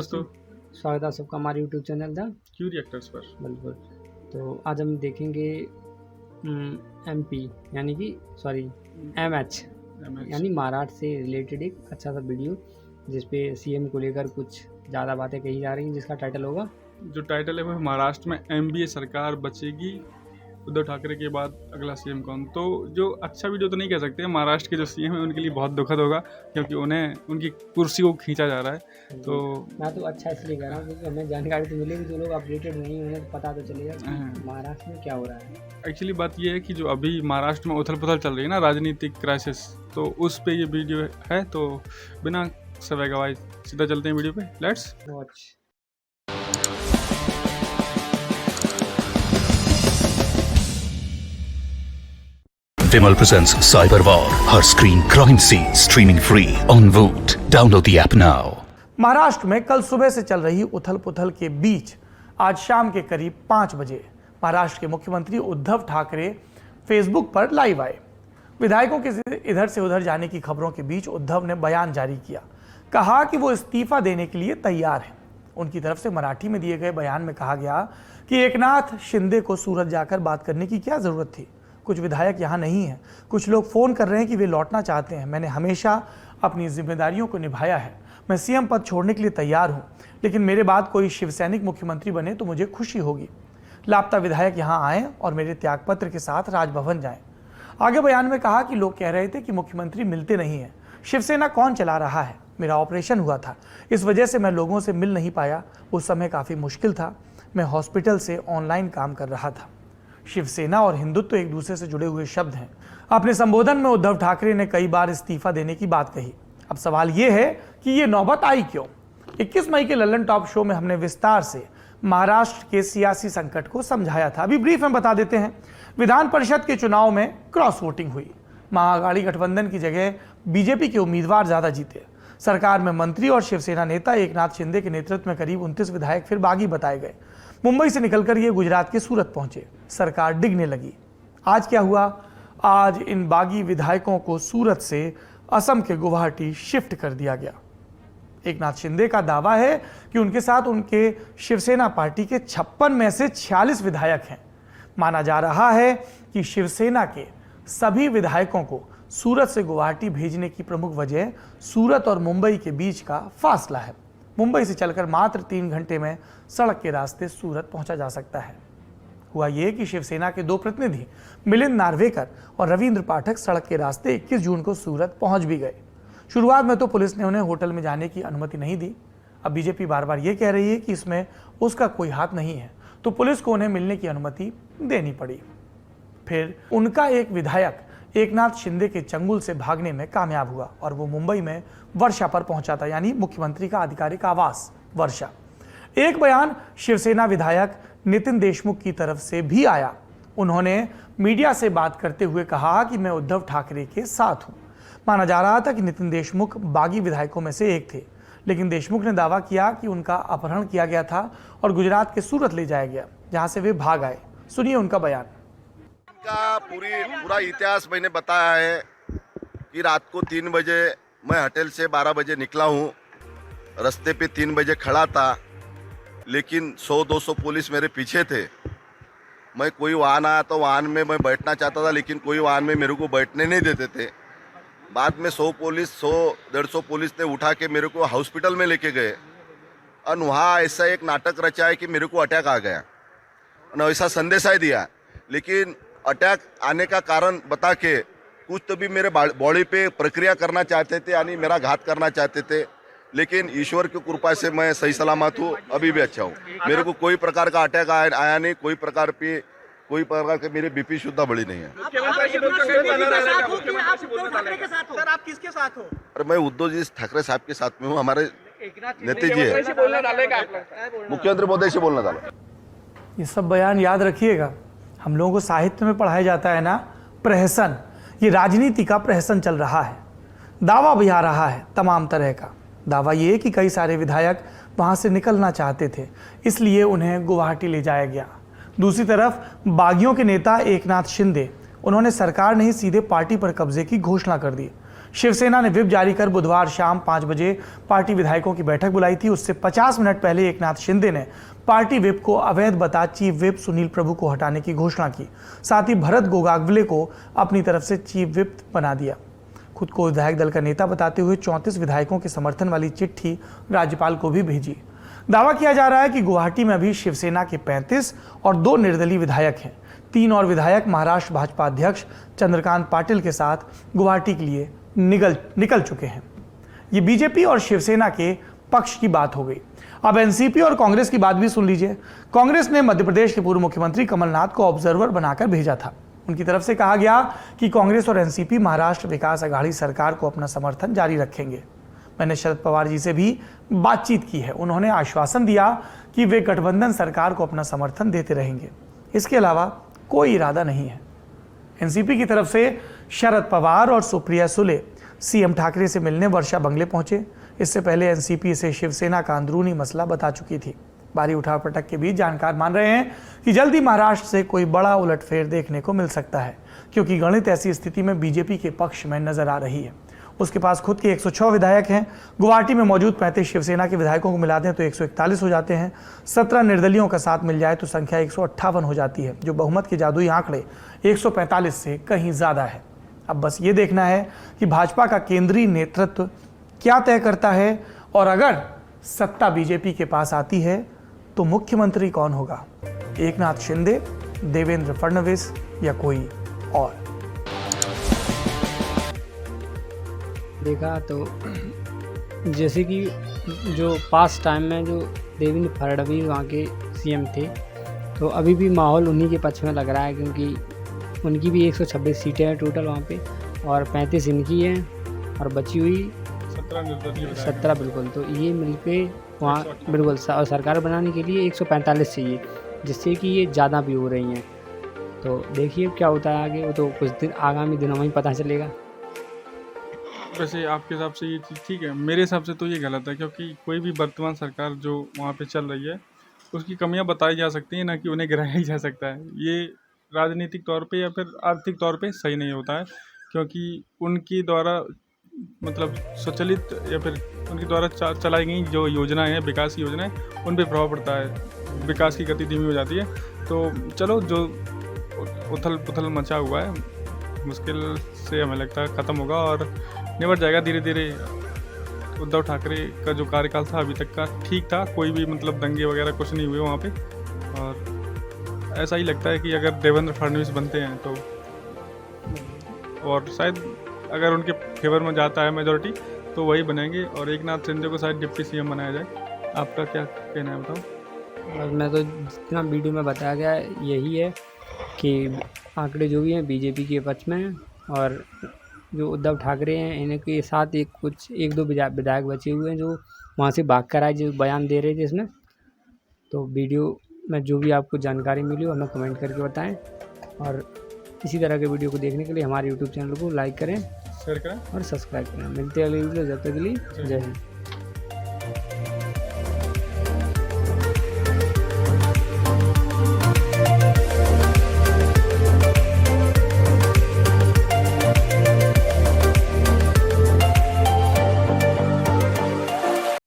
दोस्तों, स्वागत है सबका हमारे YouTube channel the Q reactors पर। बिल्कुल। तो आज हम देखेंगे एमपी यानी कि एमएच यानी महाराष्ट्र से रिलेटेड एक अच्छा सा वीडियो जिसपे सीएम को लेकर कुछ ज़्यादा बातें कही जा रही हैं, जिसका टाइटल होगा, जो टाइटल है वो महाराष्ट्र में एमबीए सरकार बचेगी, उद्धव ठाकरे के बाद अगला सीएम कौन। तो जो अच्छा वीडियो तो नहीं कह सकते, महाराष्ट्र के जो सीएम है उनके लिए बहुत दुखद होगा, क्योंकि उन्हें उनकी कुर्सी को खींचा जा रहा है। तो मैं तो अच्छा इसलिए कह रहा हूँ क्योंकि हमें जानकारी तो मिलेगी, जो लोग अपडेटेड नहीं उन्हें पता तो चलेगा कि महाराष्ट्र में क्या हो रहा है। एक्चुअली बात ये है कि जो अभी महाराष्ट्र में उथल पुथल चल रही है ना, राजनीतिक क्राइसिस, तो उस पे ये वीडियो है। तो बिना समय गवाए सीधा चलते हैं वीडियो पे, let's watch. Vimal presents Cyber War, her screen crime scene streaming free on Voot. Download the app now. Maharashtra में कल सुबह से चल रही उथल पुथल के बीच आज शाम के करीब 5 बजे महाराष्ट्र के मुख्यमंत्री उद्धव ठाकरे फेसबुक पर लाइव आए। विधायकों के इधर से उधर जाने की खबरों के बीच उद्धव ने बयान जारी किया, कहा कि वो इस्तीफा देने के लिए तैयार हैं। उनकी तरफ से मराठी में दिए गए बयान में कहा गया कि एकनाथ शिंदे को सूरत जाकर बात करने की क्या जरूरत थी। कुछ विधायक यहाँ नहीं हैं, कुछ लोग फ़ोन कर रहे हैं कि वे लौटना चाहते हैं। मैंने हमेशा अपनी जिम्मेदारियों को निभाया है। मैं सीएम पद छोड़ने के लिए तैयार हूँ, लेकिन मेरे बाद कोई शिवसैनिक मुख्यमंत्री बने तो मुझे खुशी होगी। लापता विधायक यहाँ आएँ और मेरे त्यागपत्र के साथ राजभवन जाएँ। आगे बयान में कहा कि लोग कह रहे थे कि मुख्यमंत्री मिलते नहीं हैं, शिवसेना कौन चला रहा है। मेरा ऑपरेशन हुआ था, इस वजह से मैं लोगों से मिल नहीं पाया। उस समय काफ़ी मुश्किल था, मैं हॉस्पिटल से ऑनलाइन काम कर रहा था। शिवसेना और हिंदुत्व एक दूसरे से जुड़े हुए शब्द हैं। अपने संबोधन में उद्धव ठाकरे ने कई बार इस्तीफा देने की बात कही। अब सवाल यह है कि ये नौबत आई क्यों। 21 मई के लल्लन टॉप शो में हमने विस्तार से महाराष्ट्र के सियासी संकट को समझाया था। अभी ब्रीफ में बता देते हैं। विधान परिषद के चुनाव में क्रॉस वोटिंग हुई। महाअघाड़ी गठबंधन की जगह बीजेपी के उम्मीदवार ज्यादा जीते। सरकार में मंत्री और शिवसेना नेता एकनाथ शिंदे के नेतृत्व में करीब 29 विधायक फिर बागी बताए गए। मुंबई से निकलकर ये गुजरात के सूरत पहुंचे। सरकार डिगने लगी। आज क्या हुआ? आज इन बागी विधायकों को सूरत से असम के गुवाहाटी शिफ्ट कर दिया गया। एकनाथ शिंदे का दावा है कि उनके साथ उनके शिवसेना पार्टी के 56 में से 46 विधायक हैं। माना जा रहा है कि शिवसेना के सभी विधायकों को सूरत से गुवाहाटी भेजने की प्रमुख वजह सूरत और मुंबई के बीच का फासला है। मुंबई से चलकर मात्र 3 घंटे में सड़क के रास्ते सूरत पहुंचा जा सकता है। हुआ यह कि शिवसेना के 2 प्रतिनिधि मिलिंद नार्वेकर और रविंद्र पाठक सड़क के रास्ते 21 जून को सूरत पहुंच भी गए। शुरुआत में तो पुलिस ने उन्हें होटल में जाने की अनुमति नहीं दी। अब बीजेपी बार बार ये कह रही है कि इसमें उसका कोई हाथ नहीं है, तो पुलिस को उन्हें मिलने की अनुमति देनी पड़ी। फिर उनका एक विधायक एकनाथ शिंदे के चंगुल से भागने में कामयाब हुआ और वो मुंबई में वर्षा पर पहुंचा था, यानी मुख्यमंत्री का आधिकारिक आवास वर्षा। एक बयान शिवसेना विधायक नितिन देशमुख की तरफ से भी आया। उन्होंने मीडिया से बात करते हुए कहा कि मैं उद्धव ठाकरे के साथ हूं। माना जा रहा था कि नितिन देशमुख बागी विधायकों में से एक थे, लेकिन देशमुख ने दावा किया कि उनका अपहरण किया गया था और गुजरात के सूरत ले जाया गया, जहां से वे भाग आए। सुनिए उनका बयान। का पूरा इतिहास मैंने बताया है कि रात को 3 बजे मैं होटल से 12 बजे निकला हूँ। रास्ते पे 3 बजे खड़ा था, लेकिन 100-200 पुलिस मेरे पीछे थे। मैं कोई वाहन आया तो वाहन में मैं बैठना चाहता था, लेकिन कोई वाहन में मेरे को बैठने नहीं देते थे। बाद में 100-150 पुलिस ने उठा के मेरे को हॉस्पिटल में लेके गए और वहाँ ऐसा एक नाटक रचा है कि मेरे को अटैक आ गया और ऐसा संदेशा दिया। लेकिन अटैक आने का कारण बता के कुछ तो भी मेरे बॉडी पे प्रक्रिया करना चाहते थे, यानी मेरा घात करना चाहते थे, लेकिन ईश्वर की कृपा से मैं सही सलामत हूँ, अभी भी अच्छा हूँ। मेरे को कोई प्रकार का अटैक आया नहीं, कोई प्रकार के मेरे बीपी शुद्धा बढ़ी नहीं है। सर आप किसके साथ हो? अरे मैं उद्धव जी ठाकरे साहब के साथ में हूँ, हमारे नेता जी है, मुख्यमंत्री महोदय से बोलना डाला। ये सब बयान याद रखिएगा। हम लोगों को साहित्य में पढ़ाया जाता है ना, प्रहसन। ये राजनीति का प्रहसन चल रहा है। दावा भी आ रहा है तमाम तरह का। दावा ये कि कई सारे विधायक वहां से निकलना चाहते थे, इसलिए उन्हें गुवाहाटी ले जाया गया। दूसरी तरफ बागियों के नेता एकनाथ शिंदे, उन्होंने सरकार नहीं सीधे पार्टी पर कब्जे की घोषणा कर दी। शिवसेना ने व्हिप जारी कर बुधवार शाम 5 बजे पार्टी विधायकों की बैठक बुलाई थी। उससे 50 मिनट पहले एकनाथ शिंदे ने पार्टी व्हिप को अवैध बता चीफ व्हिप सुनील प्रभु को हटाने की घोषणा की। साथ ही भरत गोगावले को अपनी तरफ से चीफ व्हिप बना दिया। खुद को विधायक दल का नेता बताते हुए 34 विधायकों के समर्थन वाली चिट्ठी राज्यपाल को भी भेजी। दावा किया जा रहा है कि गुवाहाटी में अभी शिवसेना के 35 और 2 निर्दलीय विधायक हैं। 3 और विधायक महाराष्ट्र भाजपा अध्यक्ष चंद्रकांत पाटिल के साथ गुवाहाटी के लिए निकल चुके हैं। ये बीजेपी और शिवसेना के पक्ष की बात हो गई। अब एनसीपी और कांग्रेस की बात भी सुन लीजिए। कांग्रेस ने मध्य प्रदेश के पूर्व मुख्यमंत्री कमलनाथ को ऑब्जर्वर बनाकर भेजा था। उनकी तरफ से कहा गया कि कांग्रेस और एनसीपी महाराष्ट्र विकास अघाड़ी सरकार को अपना समर्थन जारी रखेंगे। मैंने शरद पवार जी से भी बातचीत की है। उन्होंने आश्वासन दिया कि वे गठबंधन सरकार को अपना समर्थन देते रहेंगे। इसके अलावा कोई इरादा नहीं है। एनसीपी की तरफ से शरद पवार और सुप्रिया सुले सीएम ठाकरे से मिलने वर्षा बंगले पहुंचे। इससे पहले एनसीपी से शिवसेना का अंदरूनी मसला बता चुकी थी। भारी उठापटक के बीच जानकार मान रहे हैं कि जल्दी महाराष्ट्र से कोई बड़ा उलटफेर देखने को मिल सकता है, क्योंकि गणित ऐसी स्थिति में बीजेपी के पक्ष में नजर आ रही है। उसके पास खुद के 106 विधायक हैं। गुवाहाटी में मौजूद 35 शिवसेना के विधायकों को मिला दें तो 141 हो जाते हैं। 17 निर्दलियों का साथ मिल जाए तो संख्या 158 हो जाती है, जो बहुमत के जादुई आंकड़े 145 से कहीं ज्यादा है। अब बस ये देखना है कि भाजपा का केंद्रीय नेतृत्व क्या तय करता है, और अगर सत्ता बीजेपी के पास आती है तो मुख्यमंत्री कौन होगा, एकनाथ शिंदे, देवेंद्र फडणवीस या कोई और। देखा तो जैसे कि जो पास्ट टाइम में जो देवेंद्र फडणवीस वहाँ के सीएम थे, तो अभी भी माहौल उन्हीं के पक्ष में लग रहा है, क्योंकि उनकी भी 126 सीटें हैं टोटल वहाँ पे, और 35 इनकी हैं, और बची हुई 17 बिल्कुल। तो ये मिलके वहाँ बिल्कुल सरकार बनाने के लिए 145 चाहिए, जिससे कि ये ज़्यादा भी हो रही हैं। तो देखिए क्या होता है आगे, वो तो कुछ दिन आगामी दिनों में ही पता चलेगा। वैसे आपके हिसाब से ये चीज़ ठीक है? मेरे हिसाब से तो ये गलत है, क्योंकि कोई भी वर्तमान सरकार जो वहाँ पे चल रही है उसकी कमियां बताई जा सकती हैं, ना कि उन्हें गिराया ही जा सकता है। ये राजनीतिक तौर पे या फिर आर्थिक तौर पे सही नहीं होता है, क्योंकि उनकी द्वारा मतलब स्वचालित या फिर उनके द्वारा चलाई गई जो योजनाएं हैं, विकास की योजनाएं, उन पे प्रभाव पड़ता है। विकास की गति धीमी हो जाती है। तो चलो, जो उथल पुथल मचा हुआ है मुश्किल से हमें लगता है ख़त्म होगा और निबट जाएगा धीरे धीरे। उद्धव ठाकरे का जो कार्यकाल था अभी तक का ठीक था, कोई भी मतलब दंगे वगैरह कुछ नहीं हुए वहाँ पे। और ऐसा ही लगता है कि अगर देवेंद्र फडणवीस बनते हैं तो, और शायद अगर उनके फेवर में जाता है मेजॉरिटी, तो वही बनेंगे, और एकनाथ शिंदे को शायद डिप्टी सीएम बनाया जाए। आपका क्या कहना है बताओ? और मैं तो जितना वीडियो में बताया गया यही है कि आंकड़े जो भी हैं बीजेपी के पक्ष में हैं, और जो उद्धव ठाकरे हैं इनके साथ एक दो विधायक बचे हुए हैं जो वहाँ से भाग कर आए, जो बयान दे रहे थे इसमें। तो वीडियो में जो भी आपको जानकारी मिली हो हमें कमेंट करके बताएं, और इसी तरह के वीडियो को देखने के लिए हमारे यूट्यूब चैनल को लाइक करें, शेयर करें और सब्सक्राइब करें। मिलते हैं अगली वीडियो, जब तक के लिए जय हिंद।